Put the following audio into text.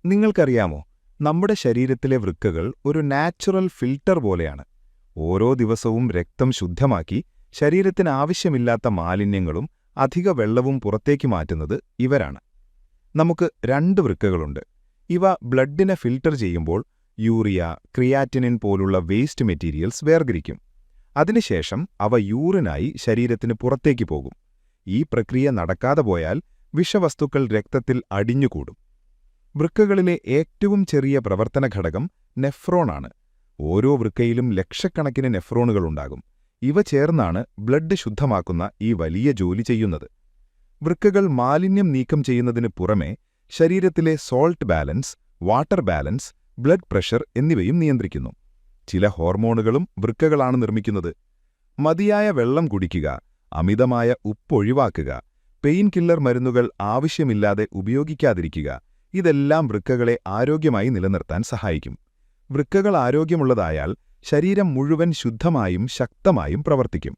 നിങ്ങൾക്കറിയാമോ, നമ്മുടെ ശരീരത്തിലെ വൃക്കകൾ ഒരു നാച്ചുറൽ ഫിൽട്ടർ പോലെയാണ്. ഓരോ ദിവസവും രക്തം ശുദ്ധമാക്കി ശരീരത്തിന് ആവശ്യമില്ലാത്ത മാലിന്യങ്ങളും അധിക വെള്ളവും പുറത്തേക്ക് മാറ്റുന്നത് ഇവരാണ്. നമുക്ക് രണ്ട് വൃക്കകളുണ്ട്. ഇവ ബ്ലഡിനെ ഫിൽട്ടർ ചെയ്യുമ്പോൾ യൂറിയ, ക്രിയാറ്റിനിൻ പോലുള്ള വേസ്റ്റ് മെറ്റീരിയൽസ് വേർതിരിക്കും. അതിനുശേഷം അവ യൂറിനായി ശരീരത്തിന് പുറത്തേക്ക് പോകും. ഈ പ്രക്രിയ നടക്കാതെ പോയാൽ വിഷവസ്തുക്കൾ രക്തത്തിൽ അടിഞ്ഞുകൂടും. വൃക്കകളിലെ ഏറ്റവും ചെറിയ പ്രവർത്തന ഘടകം നെഫ്രോണാണ്. ഓരോ വൃക്കയിലും ലക്ഷക്കണക്കിന് നെഫ്രോണുകളുണ്ടാകും. ഇവ ചേർന്നാണ് ബ്ലഡ് ശുദ്ധമാക്കുന്ന ഈ വലിയ ജോലി ചെയ്യുന്നത്. വൃക്കകൾ മാലിന്യം നീക്കം ചെയ്യുന്നതിന് പുറമെ ശരീരത്തിലെ salt balance, water balance, blood pressure എന്നിവയും നിയന്ത്രിക്കുന്നു. ചില ഹോർമോണുകളും വൃക്കകളാണ് നിർമ്മിക്കുന്നത്. മതിയായ വെള്ളം കുടിക്കുക, അമിതമായ ഉപ്പൊഴിവാക്കുക, പെയിൻ കില്ലർ മരുന്നുകൾ ആവശ്യമില്ലാതെ ഉപയോഗിക്കാതിരിക്കുക, ഇതെല്ലാം വൃക്കകളെ ആരോഗ്യമായി നിലനിർത്താൻ സഹായിക്കും. വൃക്കകൾ ആരോഗ്യമുള്ളതായാൽ ശരീരം മുഴുവൻ ശുദ്ധമായും ശക്തമായും പ്രവർത്തിക്കും.